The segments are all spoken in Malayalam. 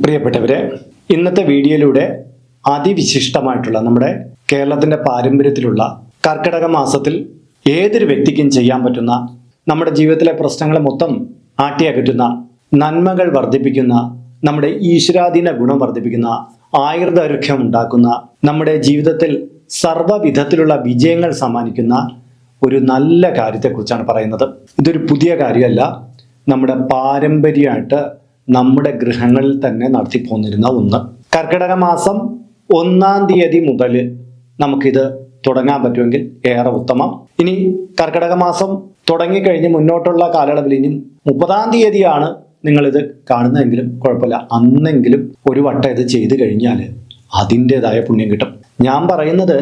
പ്രിയപ്പെട്ടവരെ, ഇന്നത്തെ വീഡിയോയിലൂടെ അതിവിശിഷ്ടമായിട്ടുള്ള നമ്മുടെ കേരളത്തിൻ്റെ പാരമ്പര്യത്തിലുള്ള കർക്കിടക മാസത്തിൽ ഏതൊരു വ്യക്തിക്കും ചെയ്യാൻ പറ്റുന്ന, നമ്മുടെ ജീവിതത്തിലെ പ്രശ്നങ്ങളെ മൊത്തം ആട്ടിയകറ്റുന്ന, നന്മകൾ വർദ്ധിപ്പിക്കുന്ന, നമ്മുടെ ഈശ്വരാധീന ഗുണം വർദ്ധിപ്പിക്കുന്ന, ആയുർദൈർഘ്യം ഉണ്ടാക്കുന്ന, നമ്മുടെ ജീവിതത്തിൽ സർവ്വവിധത്തിലുള്ള വിജയങ്ങൾ സമ്മാനിക്കുന്ന ഒരു നല്ല കാര്യത്തെക്കുറിച്ചാണ് പറയുന്നത്. ഇതൊരു പുതിയ കാര്യമല്ല, നമ്മുടെ പാരമ്പര്യമായിട്ട് നമ്മുടെ ഗൃഹങ്ങളിൽ തന്നെ നടത്തിപ്പോന്നിരുന്ന ഒന്ന്. കർക്കിടക മാസം 1-ാം തീയതി മുതൽ നമുക്കിത് തുടങ്ങാൻ പറ്റുമെങ്കിൽ ഏറെ ഉത്തമം. ഇനി കർക്കിടക മാസം തുടങ്ങിക്കഴിഞ്ഞ് മുന്നോട്ടുള്ള കാലയളവിൽ ഇനി 30-ാം തീയതിയാണ് നിങ്ങളിത് കാണുന്നതെങ്കിലും കുഴപ്പമില്ല, അന്നെങ്കിലും ഒരു വട്ടം ഇത് ചെയ്തു കഴിഞ്ഞാൽ അതിൻ്റെതായ പുണ്യം കിട്ടും. ഞാൻ പറയുന്നത്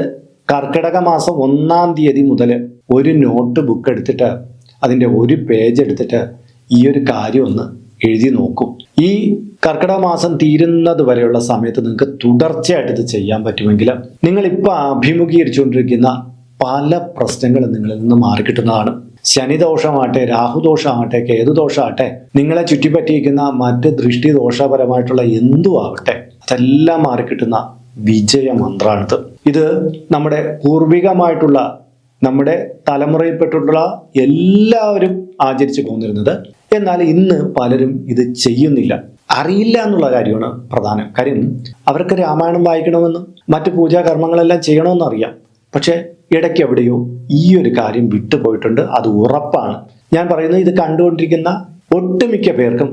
കർക്കിടക മാസം 1-ാം തീയതി മുതൽ ഒരു നോട്ട് ബുക്ക് എടുത്തിട്ട് അതിൻ്റെ ഒരു പേജ് എടുത്തിട്ട് ഈ ഒരു കാര്യം ഒന്ന് എഴുതി നോക്കും. ഈ കർക്കിടക മാസം തീരുന്നത് വരെയുള്ള സമയത്ത് നിങ്ങൾക്ക് തുടർച്ചയായിട്ട് ഇത് ചെയ്യാൻ പറ്റുമെങ്കിൽ നിങ്ങളിപ്പോൾ അഭിമുഖീകരിച്ചുകൊണ്ടിരിക്കുന്ന പല പ്രശ്നങ്ങളും നിങ്ങളിൽ നിന്ന് മാറിക്കിട്ടുന്നതാണ്. ശനിദോഷമാകട്ടെ, രാഹുദോഷമാകട്ടെ, കേതുദോഷമാകട്ടെ, നിങ്ങളെ ചുറ്റിപ്പറ്റിയിരിക്കുന്ന മറ്റ് ദൃഷ്ടിദോഷപരമായിട്ടുള്ള എന്തും ആകട്ടെ, അതെല്ലാം മാറിക്കിട്ടുന്ന വിജയമന്ത്രമാണിത്. ഇത് നമ്മുടെ പൂർവികമായിട്ടുള്ള, നമ്മുടെ തലമുറയിൽപ്പെട്ടുള്ള എല്ലാവരും ആചരിച്ചു പോന്നിരുന്നത്. എന്നാൽ ഇന്ന് പലരും ഇത് ചെയ്യുന്നില്ല, അറിയില്ല എന്നുള്ള കാര്യമാണ് പ്രധാനം. കാര്യം അവർക്ക് രാമായണം വായിക്കണമെന്നും മറ്റു പൂജാകർമ്മങ്ങളെല്ലാം ചെയ്യണമെന്നും അറിയാം. പക്ഷെ ഇടയ്ക്ക് എവിടെയോ ഈ ഒരു കാര്യം വിട്ടുപോയിട്ടുണ്ട്, അത് ഉറപ്പാണ്. ഞാൻ പറയുന്നത് ഇത് കണ്ടുകൊണ്ടിരിക്കുന്ന ഒട്ടുമിക്ക പേർക്കും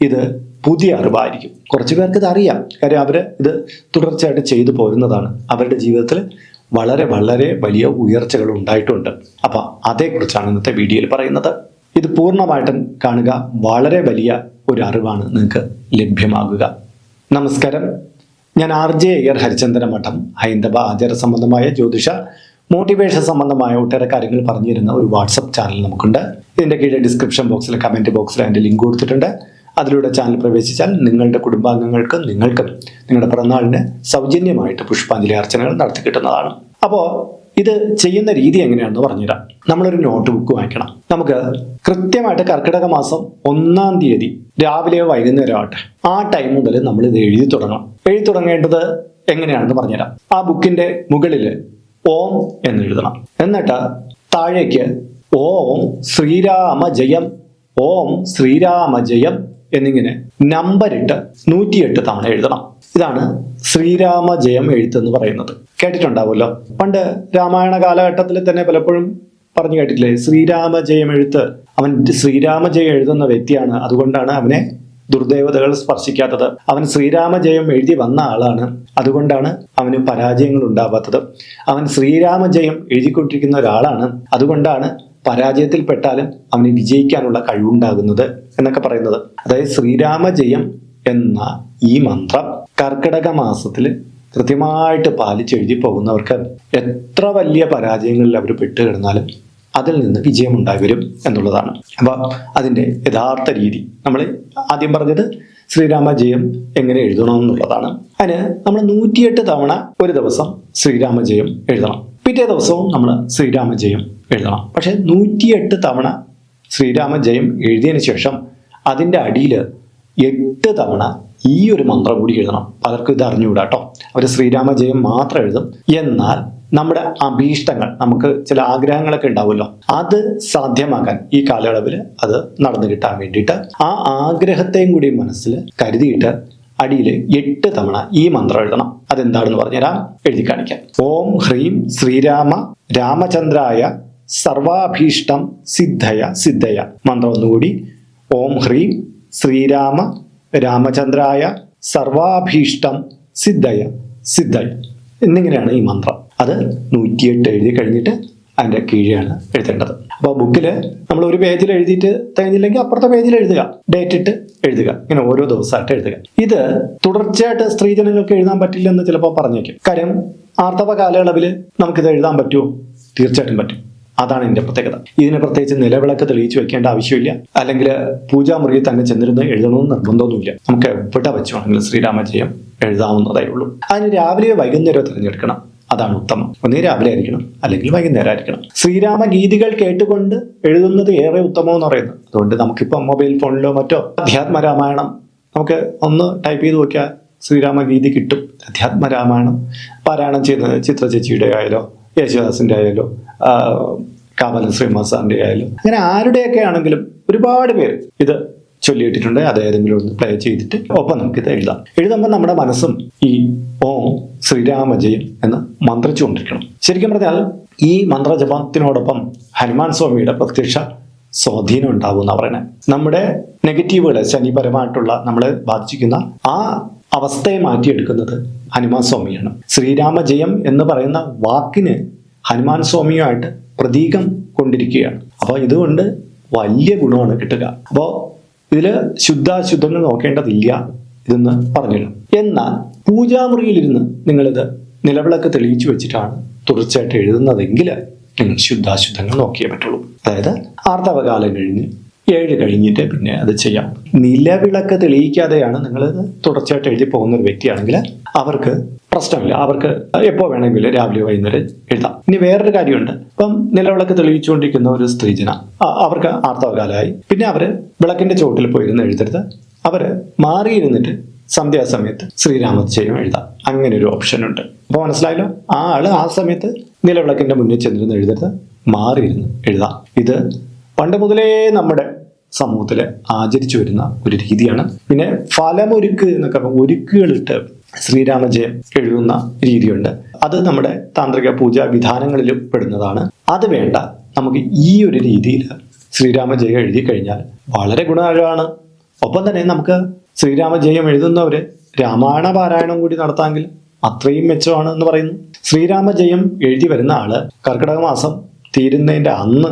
ഇത് പുതിയ അറിവായിരിക്കും. കുറച്ച് പേർക്ക് ഇത് അറിയാം, കാര്യം അവർ ഇത് തുടർച്ചയായിട്ട് ചെയ്തു പോരുന്നതാണ്. അവരുടെ ജീവിതത്തിൽ വളരെ വളരെ വലിയ ഉയർച്ചകൾ ഉണ്ടായിട്ടുണ്ട്. അപ്പം അതേക്കുറിച്ചാണ് ഇന്നത്തെ വീഡിയോയിൽ പറയുന്നത്. ഇത് പൂർണ്ണമായിട്ടും കാണുക, വളരെ വലിയ ഒരു അറിവാണ് നിങ്ങൾക്ക് ലഭ്യമാകുക. നമസ്കാരം, ഞാൻ RJ അയ്യർ ഹരിചന്ദന മഠം. ഹൈന്ദവ ആചാര സംബന്ധമായ, ജ്യോതിഷ, മോട്ടിവേഷൻ സംബന്ധമായ ഒട്ടേറെ കാര്യങ്ങൾ പറഞ്ഞു തരുന്ന ഒരു വാട്സപ്പ് ചാനൽ നമുക്കുണ്ട്. ഇതിൻ്റെ കീഴെ ഡിസ്ക്രിപ്ഷൻ ബോക്സിൽ, കമൻറ്റ് ബോക്സിൽ അതിൻ്റെ ലിങ്ക് കൊടുത്തിട്ടുണ്ട്. അതിലൂടെ ചാനൽ പ്രവേശിച്ചാൽ നിങ്ങളുടെ കുടുംബാംഗങ്ങൾക്കും നിങ്ങൾക്കും നിങ്ങളുടെ പിറന്നാളിന് സൗജന്യമായിട്ട് പുഷ്പാഞ്ജലി അർച്ചനകൾ നടത്തി കിട്ടുന്നതാണ്. അപ്പോൾ ഇത് ചെയ്യുന്ന രീതി എങ്ങനെയാണെന്ന് പറഞ്ഞുതരാം. നമ്മളൊരു നോട്ട് ബുക്ക് വാങ്ങിക്കണം. നമുക്ക് കൃത്യമായിട്ട് കർക്കിടക മാസം 1-ാം തീയതി രാവിലെയോ വൈകുന്നേരമോ ആട്ടെ, ആ ടൈം മുതൽ നമ്മൾ ഇത് എഴുതി തുടങ്ങണം. എഴുതി തുടങ്ങേണ്ടത് എങ്ങനെയാണെന്ന് പറഞ്ഞുതരാം. ആ ബുക്കിന്റെ മുകളിൽ ഓം എന്ന് എഴുതണം. എന്നിട്ട് താഴേക്ക് ഓം ശ്രീരാമ ജയം, ഓം ശ്രീരാമ ജയം എന്നിങ്ങനെ നമ്പറിട്ട് 108 തവണ എഴുതണം. ഇതാണ് ശ്രീരാമ ജയം എഴുത്തെന്ന് പറയുന്നത്. കേട്ടിട്ടുണ്ടാവുമല്ലോ, പണ്ട് രാമായണ കാലഘട്ടത്തിൽ തന്നെ പലപ്പോഴും പറഞ്ഞു കേട്ടിട്ടില്ലേ, ശ്രീരാമ ജയം എഴുത്ത്. അവൻ ശ്രീരാമ ജയം എഴുതുന്ന വ്യക്തിയാണ്, അതുകൊണ്ടാണ് അവനെ ദുർദേവതകൾ സ്പർശിക്കാത്തത്. അവൻ ശ്രീരാമ ജയം എഴുതി വന്ന ആളാണ്, അതുകൊണ്ടാണ് അവന് പരാജയങ്ങൾ ഉണ്ടാവാത്തത്. അവൻ ശ്രീരാമ ജയം എഴുതിക്കൊണ്ടിരിക്കുന്ന ഒരാളാണ്, അതുകൊണ്ടാണ് പരാജയത്തിൽപ്പെട്ടാലും അവന് വിജയിക്കാനുള്ള കഴിവുണ്ടാകുന്നത് എന്നൊക്കെ പറയുന്നത്. അതായത് ശ്രീരാമ ജയം എന്ന ഈ മന്ത്രം കർക്കിടക മാസത്തിൽ കൃത്യമായിട്ട് പാലിച്ചെഴുതി പോകുന്നവർക്ക് എത്ര വലിയ പരാജയങ്ങളിൽ അവർ പെട്ടുകിടന്നാലും അതിൽ നിന്ന് വിജയം ഉണ്ടായി വരും എന്നുള്ളതാണ്. അപ്പോൾ അതിൻ്റെ യഥാർത്ഥ രീതി നമ്മൾ ആദ്യം പറഞ്ഞത് ശ്രീരാമ ജയം എങ്ങനെ എഴുതണമെന്നുള്ളതാണ്. അതിന് നമ്മൾ 108 തവണ ഒരു ദിവസം ശ്രീരാമ ജയം എഴുതണം. പിറ്റേ ദിവസവും നമ്മൾ ശ്രീരാമ ജയം എഴുതണം. പക്ഷെ 108 തവണ ശ്രീരാമ ജയം എഴുതിയതിന് ശേഷം അതിൻ്റെ അടിയിൽ 8 തവണ ഈ ഒരു മന്ത്രം കൂടി എഴുതണം. പലർക്കും ഇത് അറിഞ്ഞുകൂടാ കേട്ടോ. അവർ ശ്രീരാമ ജയം മാത്രം എഴുതും. എന്നാൽ നമ്മുടെ അഭീഷ്ടങ്ങൾ, നമുക്ക് ചില ആഗ്രഹങ്ങളൊക്കെ ഉണ്ടാവുമല്ലോ, അത് സാധ്യമാക്കാൻ ഈ കാലയളവിൽ അത് നടന്നു കിട്ടാൻ വേണ്ടിയിട്ട് ആ ആഗ്രഹത്തെയും കൂടി മനസ്സിൽ കരുതിയിട്ട് അടിയിൽ 8 തവണ ഈ മന്ത്രം എഴുതണം. അതെന്താണെന്ന് പറഞ്ഞുതരാം, എഴുതി കാണിക്കാം. ഓം ഹ്രീം ശ്രീരാമ രാമചന്ദ്രായ സർവാഭീഷ്ടം സിദ്ധയ സിദ്ധയ. മന്ത്രം ഒന്നുകൂടി, ഓം ഹ്രീം ശ്രീരാമ രാമചന്ദ്രായ സർവാഭീഷ്ടം സിദ്ധയ സിദ്ധയ എന്നിങ്ങനെയാണ് ഈ മന്ത്രം. അത് 108 എഴുതി കഴിഞ്ഞിട്ട് അതിൻ്റെ കീഴെയാണ് എഴുതേണ്ടത്. അപ്പോൾ ബുക്കിൽ നമ്മൾ ഒരു പേജിൽ എഴുതിയിട്ട് കഴിഞ്ഞില്ലെങ്കിൽ അപ്പുറത്തെ പേജിൽ എഴുതുക, ഡേറ്റ് ഇട്ട് എഴുതുക. ഇങ്ങനെ ഓരോ ദിവസമായിട്ട് എഴുതുക. ഇത് തുടർച്ചയായിട്ട് സ്ത്രീജനങ്ങൾക്ക് എഴുതാൻ പറ്റില്ലെന്ന് ചിലപ്പോൾ പറഞ്ഞേക്കും. കാര്യം ആർത്തവ കാലയളവിൽ നമുക്കിത് എഴുതാൻ പറ്റുമോ? തീർച്ചയായിട്ടും പറ്റും. അതാണ് എൻ്റെ പ്രത്യേകത. ഇതിന് പ്രത്യേകിച്ച് നിലവിളക്ക് തെളിയിച്ച് വെക്കേണ്ട ആവശ്യമില്ല, അല്ലെങ്കിൽ പൂജാമുറിയിൽ തന്നെ ചെന്നിരുന്ന് എഴുതണമെന്ന് നിർബന്ധമൊന്നുമില്ല. നമുക്ക് എവിടെ വെച്ചുവാണെങ്കിലും ശ്രീരാമജയം എഴുതാവുന്നതേ ഉള്ളൂ. അതിന് രാവിലെയോ വൈകുന്നേരമോ തിരഞ്ഞെടുക്കണം. അതാണ് ഉത്തമം. ഒന്നേ രാവിലെ ആയിരിക്കണം, അല്ലെങ്കിൽ വൈകുന്നേരം ആയിരിക്കണം. ശ്രീരാമ ഗീതികൾ കേട്ടുകൊണ്ട് എഴുതുന്നത് ഏറെ ഉത്തമം എന്ന് പറയുന്നത്. അതുകൊണ്ട് നമുക്കിപ്പോൾ മൊബൈൽ ഫോണിലോ മറ്റോ അധ്യാത്മ രാമായണം നമുക്ക് ഒന്ന് ടൈപ്പ് ചെയ്ത് നോക്കിയാൽ ശ്രീരാമഗീതി കിട്ടും. അധ്യാത്മരാമായണം പാരായണം ചെയ്യുന്നത് ചിത്ര ചേച്ചിയുടെ ആയാലോ യേശുദാസിൻ്റെ ആയാലോ കാവലൻ ശ്രീനിവാസ് സാറിൻ്റെ ആയാലും അങ്ങനെ ആരുടെയൊക്കെ ആണെങ്കിലും ഒരുപാട് പേര് ഇത് ചൊല്ലിയിട്ടിട്ടുണ്ട്. അത് ഏതെങ്കിലും ഒന്ന് പ്ലേ ചെയ്തിട്ട് ഒപ്പം നമുക്കിത് എഴുതുമ്പോൾ നമ്മുടെ മനസ്സും ഈ ഓം ശ്രീരാമജയം എന്ന് മന്ത്രിച്ചുകൊണ്ടിരിക്കണം. ശരിക്കും പറഞ്ഞാൽ ഈ മന്ത്രജപത്തിനോടൊപ്പം ഹനുമാൻ സ്വാമിയുടെ പ്രത്യക്ഷ സ്വാധീനം ഉണ്ടാവും എന്നാ പറയുന്നത്. നമ്മുടെ നെഗറ്റീവുകളെ ശനിപരമായിട്ടുള്ള നമ്മളെ ബാധിച്ചിരിക്കുന്ന ആ അവസ്ഥയെ മാറ്റിയെടുക്കുന്നത് ഹനുമാൻ സ്വാമിയാണ്. ശ്രീരാമജയം എന്ന് പറയുന്ന വാക്കിന് ഹനുമാൻ സ്വാമിയുമായിട്ട് പ്രതീകം കൊണ്ടിരിക്കുകയാണ്. അപ്പോൾ ഇതുകൊണ്ട് വലിയ ഗുണമാണ് കിട്ടുക. അപ്പോൾ ഇതിൽ ശുദ്ധാശുദ്ധങ്ങൾ നോക്കേണ്ടതില്ല ഇതെന്ന് പറഞ്ഞില്ല. എന്നാൽ പൂജാമുറിയിലിരുന്ന് നിങ്ങളിത് നിലവിളക്ക് തെളിയിച്ചു വെച്ചിട്ടാണ് തുടർച്ചയായിട്ട് എഴുതുന്നതെങ്കിൽ നിങ്ങൾ ശുദ്ധാശുദ്ധങ്ങൾ നോക്കിയേ പറ്റുള്ളൂ. അതായത് ആർത്തവകാലം കഴിഞ്ഞ് 7 കഴിഞ്ഞിട്ട് പിന്നെ അത് ചെയ്യാം. നിലവിളക്ക് തെളിയിക്കാതെയാണ് നിങ്ങൾ തുടർച്ചയായിട്ട് എഴുതി പോകുന്ന ഒരു വ്യക്തിയാണെങ്കിൽ അവർക്ക് പ്രശ്നമില്ല. അവർക്ക് എപ്പോൾ വേണമെങ്കിലും രാവിലെ വൈകുന്നേരം എഴുതാം. ഇനി വേറൊരു കാര്യമുണ്ട്. ഇപ്പം നിലവിളക്ക് തെളിയിച്ചുകൊണ്ടിരിക്കുന്ന ഒരു സ്ത്രീജന അവർക്ക് ആർത്തവകാലമായി, പിന്നെ അവര് വിളക്കിന്റെ ചോട്ടിൽ പോയിരുന്ന് എഴുതരുത്. അവര് മാറിയിരുന്നിട്ട് സന്ധ്യാസമയത്ത് ശ്രീരാമജയം എഴുതാം. അങ്ങനെ ഒരു ഓപ്ഷൻ ഉണ്ട്. അപ്പൊ മനസ്സിലായല്ലോ. ആ ആള് ആ സമയത്ത് നിലവിളക്കിന്റെ മുന്നിൽ ചെന്നിരുന്ന് എഴുതരുത്, മാറിയിരുന്ന് എഴുതാം. ഇത് പണ്ട് മുതലേ നമ്മുടെ സമൂഹത്തിൽ ആചരിച്ചു വരുന്ന ഒരു രീതിയാണ്. പിന്നെ ഫലമൊരുക്ക് എന്നൊക്കെ ഒരുക്കുകളിട്ട് ശ്രീരാമജയം എഴുതുന്ന രീതിയുണ്ട്. അത് നമ്മുടെ താന്ത്രിക പൂജാ വിധാനങ്ങളിലും പെടുന്നതാണ്. അത് വേണ്ട. നമുക്ക് ഈ ഒരു രീതിയിൽ ശ്രീരാമജയം എഴുതി കഴിഞ്ഞാൽ വളരെ ഗുണകരമാണ്. ഒപ്പം തന്നെ നമുക്ക് ശ്രീരാമജയം എഴുതുന്നവര് രാമായണ പാരായണം കൂടി നടത്താമെങ്കിൽ അത്രയും മെച്ചമാണ് എന്ന് പറയുന്നു. ശ്രീരാമജയം എഴുതി വരുന്ന ആള് കർക്കിടക മാസം തീരുന്നതിന്റെ അന്ന്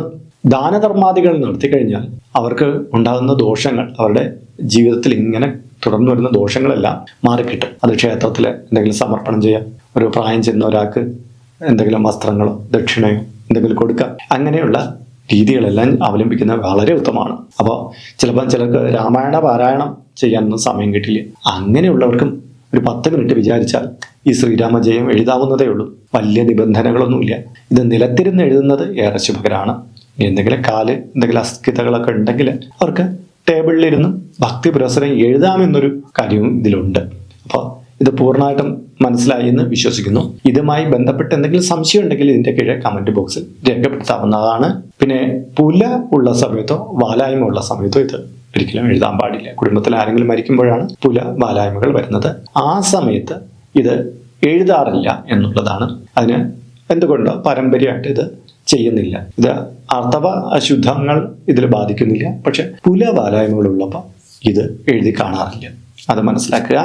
ദാനധർമാദികൾ നടത്തി കഴിഞ്ഞാൽ അവർക്ക് ഉണ്ടാകുന്ന ദോഷങ്ങൾ, അവരുടെ ജീവിതത്തിൽ ഇങ്ങനെ തുടർന്നു വരുന്ന ദോഷങ്ങളെല്ലാം മാറിക്കിട്ടും. അത് ക്ഷേത്രത്തിൽ എന്തെങ്കിലും സമർപ്പണം ചെയ്യാം. ഒരു പ്രായം ചെന്ന ഒരാൾക്ക് എന്തെങ്കിലും വസ്ത്രങ്ങളോ ദക്ഷിണയോ എന്തെങ്കിലും കൊടുക്കാം. അങ്ങനെയുള്ള രീതികളെല്ലാം അവലംബിക്കുന്നത് വളരെ ഉത്തമമാണ്. അപ്പോൾ ചിലപ്പോൾ ചിലർക്ക് രാമായണ പാരായണം ചെയ്യാനൊന്നും സമയം കിട്ടില്ല. അങ്ങനെയുള്ളവർക്കും ഒരു 10 മിനിറ്റ് വിചാരിച്ചാൽ ഈ ശ്രീരാമജയം എഴുതാവുന്നതേ ഉള്ളൂ. വലിയ നിബന്ധനകളൊന്നുമില്ല. ഇത് നിലത്തിരുന്ന് എഴുതുന്നത് ഏറെ ശുഭകരമാണ്. എന്തെങ്കിലും എന്തെങ്കിലും അസ്ഥിതകളൊക്കെ ഉണ്ടെങ്കിൽ അവർക്ക് ടേബിളിലിരുന്ന് ഭക്തി പുരസ്സരം എഴുതാമെന്നൊരു കാര്യവും ഇതിലുണ്ട്. അപ്പോൾ ഇത് പൂർണ്ണമായിട്ടും മനസ്സിലായി എന്ന് വിശ്വസിക്കുന്നു. ഇതുമായി ബന്ധപ്പെട്ട് എന്തെങ്കിലും സംശയം ഉണ്ടെങ്കിൽ ഇതിന്റെ കീഴെ കമന്റ് ബോക്സിൽ രേഖപ്പെടുത്താവുന്നതാണ്. പിന്നെ പുല ഉള്ള സമയത്തോ വാലായ്മ ഉള്ള സമയത്തോ ഇത് ഒരിക്കലും എഴുതാൻ പാടില്ല. കുടുംബത്തിൽ ആരെങ്കിലും മരിക്കുമ്പോഴാണ് പുല വാലായ്മകൾ വരുന്നത്. ആ സമയത്ത് ഇത് എഴുതാറില്ല എന്നുള്ളതാണ്. അതിന് എന്തുകൊണ്ടോ പാരമ്പര്യമായിട്ട് ഇത് ചെയ്യുന്നില്ല. ഇത് ആർത്തവ അശുദ്ധങ്ങൾ ഇതിൽ ബാധിക്കുന്നില്ല. പക്ഷെ പുല വാലായ്മകളുള്ളപ്പോൾ ഇത് എഴുതി കാണാറില്ല. അത് മനസ്സിലാക്കുക.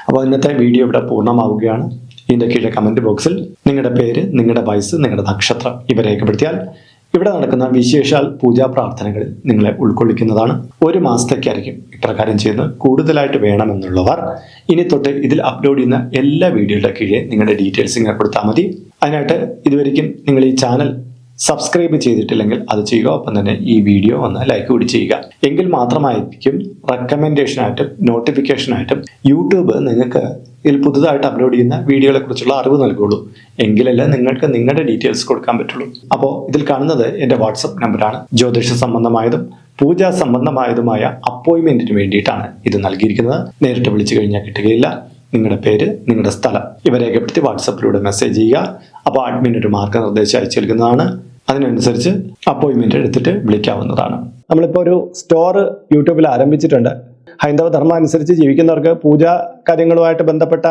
അപ്പോൾ ഇന്നത്തെ വീഡിയോ ഇവിടെ പൂർണ്ണമാവുകയാണ്. ഇതിന്റെ കീഴെ കമന്റ് ബോക്സിൽ നിങ്ങളുടെ പേര്, നിങ്ങളുടെ വയസ്സ്, നിങ്ങളുടെ നക്ഷത്രം ഇവ രേഖപ്പെടുത്തിയാൽ ഇവിടെ നടക്കുന്ന വിശേഷാൽ പൂജാ പ്രാർത്ഥനകളിൽ നിങ്ങളെ ഉൾക്കൊള്ളിക്കുന്നതാണ്. 1 മാസത്തേക്കായിരിക്കും ഇപ്രകാരം ചെയ്യുന്നത്. കൂടുതലായിട്ട് വേണമെന്നുള്ളവർ ഇനി തൊട്ട് ഇതിൽ അപ്ലോഡ് ചെയ്യുന്ന എല്ലാ വീഡിയോയുടെ കീഴെ നിങ്ങളുടെ ഡീറ്റെയിൽസ് ഇങ്ങനെ കൊടുത്താൽ മതി. അതിനായിട്ട് ഇതുവരെയ്ക്കും നിങ്ങൾ ഈ ചാനൽ സബ്സ്ക്രൈബ് ചെയ്തിട്ടില്ലെങ്കിൽ അത് ചെയ്യുക. ഒപ്പം തന്നെ ഈ വീഡിയോ ഒന്ന് ലൈക്ക് കൂടി ചെയ്യുക. എങ്കിൽ മാത്രമായിരിക്കും റെക്കമെൻഡേഷനായിട്ടും നോട്ടിഫിക്കേഷനായിട്ടും യൂട്യൂബ് നിങ്ങൾക്ക് ഇതിൽ പുതുതായിട്ട് അപ്ലോഡ് ചെയ്യുന്ന വീഡിയോകളെ കുറിച്ചുള്ള അറിവ് നൽകുള്ളൂ. എങ്കിലല്ലേ നിങ്ങൾക്ക് നിങ്ങളുടെ ഡീറ്റെയിൽസ് കൊടുക്കാൻ പറ്റുള്ളൂ. അപ്പോൾ ഇതിൽ കാണുന്നത് എൻ്റെ വാട്സപ്പ് നമ്പറാണ്. ജ്യോതിഷ സംബന്ധമായതും പൂജാ സംബന്ധമായതുമായ അപ്പോയിൻമെന്റിന് വേണ്ടിയിട്ടാണ് ഇത് നൽകിയിരിക്കുന്നത്. നേരിട്ട് വിളിച്ചു കഴിഞ്ഞാൽ കിട്ടുകയില്ല. നിങ്ങളുടെ പേര്, നിങ്ങളുടെ സ്ഥലം ഇവ രേഖപ്പെടുത്തി വാട്സപ്പിലൂടെ മെസ്സേജ് ചെയ്യുക. അപ്പോൾ അഡ്മിൻ ഒരു മാർഗ്ഗനിർദ്ദേശം അയച്ചു നൽകുന്നതാണ്. അതിനനുസരിച്ച് അപ്പോയിൻമെന്റ് എടുത്തിട്ട് വിളിക്കാവുന്നതാണ്. നമ്മളിപ്പോൾ ഒരു സ്റ്റോർ യൂട്യൂബിൽ ആരംഭിച്ചിട്ടുണ്ട്. ഹൈന്ദവ ധർമ്മം അനുസരിച്ച് ജീവിക്കുന്നവർക്ക് പൂജാ കാര്യങ്ങളുമായിട്ട് ബന്ധപ്പെട്ട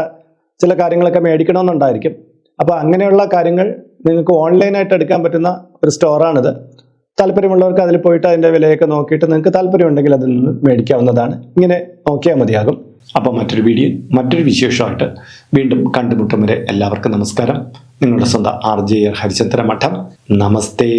ചില കാര്യങ്ങളൊക്കെ മേടിക്കണമെന്നുണ്ടായിരിക്കും. അപ്പോൾ അങ്ങനെയുള്ള കാര്യങ്ങൾ നിങ്ങൾക്ക് ഓൺലൈനായിട്ട് എടുക്കാൻ പറ്റുന്ന ഒരു സ്റ്റോറാണിത്. താല്പര്യമുള്ളവർക്ക് അതിൽ പോയിട്ട് അതിൻ്റെ വിലയൊക്കെ നോക്കിയിട്ട് നിങ്ങൾക്ക് താല്പര്യമുണ്ടെങ്കിൽ അതിൽ നിന്ന് മേടിക്കാവുന്നതാണ്. ഇങ്ങനെ നോക്കിയാൽ മതിയാകും. അപ്പോൾ മറ്റൊരു വീഡിയോ, മറ്റൊരു വിശേഷമായിട്ട് വീണ്ടും കണ്ടുമുട്ടും വരെ എല്ലാവർക്കും നമസ്കാരം. നിങ്ങളുടെ സ്വന്തം RJ ഹരിചന്ദ്ര മഠം. നമസ്തേ.